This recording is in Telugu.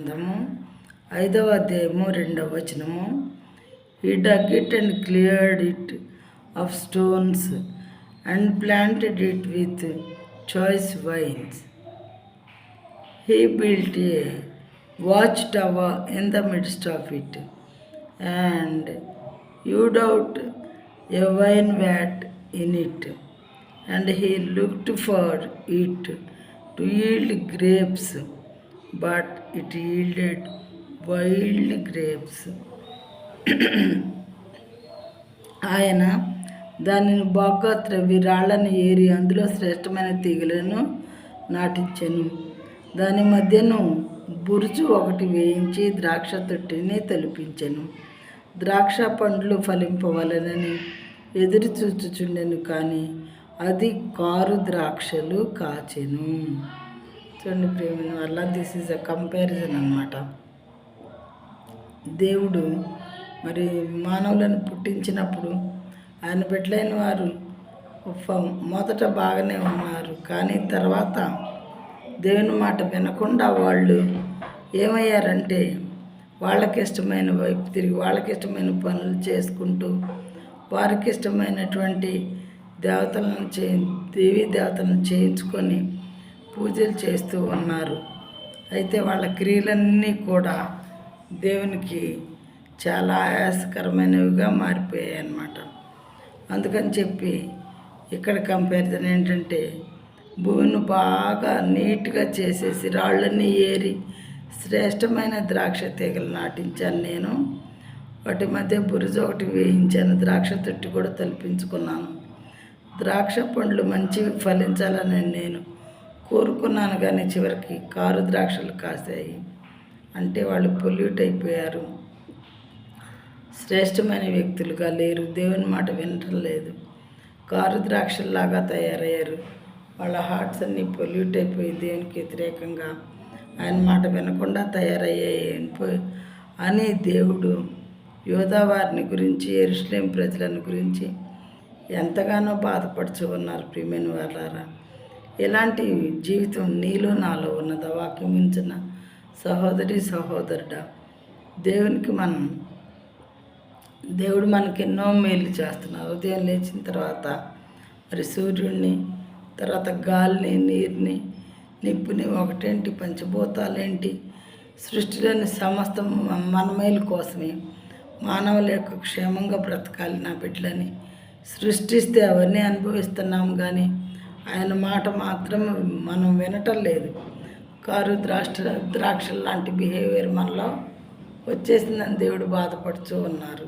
గ్రంథము 5వ అధ్యాయము 2వ వచనము. He dug it and cleared it of stones and planted it with choice vines. He built a watchtower in the midst of it and hewed out a vine vat in it, and he looked for it to yield grapes, but it yielded wild grapes. ఆయన దానిని బాగా త్రవ్వి రాళ్లను ఏరి అందులో శ్రేష్టమైన తీగలను నాటించెను. దాని మధ్యను బురుజు ఒకటి వేయించి ద్రాక్ష తొట్టిని తొలిపించెను. ద్రాక్ష పండ్లు ఫలింపవలనని ఎదురు చూచుచుండెను, కానీ అది కారు ద్రాక్షలు కాచెను. చూడండి ప్రేమ వల్ల దిస్ ఈజ్ అ కంపారిజన్ అన్నమాట. దేవుడు మరి మానవులను పుట్టించినప్పుడు ఆయన బిడ్డలైన వారు మొదట బాగానే ఉన్నారు, కానీ తర్వాత దేవుని మాట వినకుండా వాళ్ళు ఏమయ్యారంటే వాళ్ళకి ఇష్టమైన వైపు తిరిగి వాళ్ళకి ఇష్టమైన పనులు చేసుకుంటూ వారికి ఇష్టమైనటువంటి దేవీ దేవతలను చేయించుకొని పూజలు చేస్తూ ఉన్నారు. అయితే వాళ్ళ క్రియలన్నీ కూడా దేవునికి చాలా ఆయాసకరమైనవిగా మారిపోయాయి అన్నమాట. అందుకని చెప్పి ఇక్కడ కంపారిజన్ ఏంటంటే భూమిని బాగా నీట్గా చేసేసి రాళ్ళన్నీ ఏరి శ్రేష్టమైన ద్రాక్ష తీగలు నాటించాను నేను. వాటి మధ్య బురుజు ఒకటి వేయించాను, ద్రాక్ష తొట్టి కూడా తలిపించుకున్నాను. ద్రాక్ష పండ్లు మంచివి ఫలించాలని నేను కోరుకున్నాను, కానీ చివరికి కారు ద్రాక్షలు కాసాయి. అంటే వాళ్ళు పొల్యూట్ అయిపోయారు, శ్రేష్టమైన వ్యక్తులుగా లేరు, దేవుని మాట వినటం లేదు, కారు ద్రాక్షల్లాగా తయారయ్యారు. వాళ్ళ హార్ట్స్ అన్నీ పొల్యూట్ అయిపోయి దేవునికి వ్యతిరేకంగా ఆయన మాట వినకుండా తయారయ్యాయి అని దేవుడు యోధా వారిని గురించి, యెరూషలేం ప్రజలను గురించి ఎంతగానో బాధపడుచు ఉన్నారు. ప్రియమైన వారలారా, ఎలాంటి జీవితం నీలో నాలో ఉన్నదా? వాక్యం మించిన సహోదరి సహోదరుడా, దేవుడు మనకి ఎన్నో మేలు చేస్తున్నారు. ఉదయం లేచిన తర్వాత మరి సూర్యుడిని, తర్వాత గాలిని, నీరుని, నిప్పుని, ఒకటేంటి పంచభూతాలేంటి, సృష్టిలోని సమస్తం మన మేలు కోసమే, మానవుల యొక్క క్షేమంగా బ్రతకాలి నా బిడ్డలని సృష్టిస్తే అవన్నీ అనుభవిస్తున్నాం, కానీ ఆయన మాట మాత్రం మనం వినటం లేదు. కారు ద్రాక్ష లాంటి బిహేవియర్ మనలో వచ్చేసిందని దేవుడు బాధపడుతూ ఉన్నారు.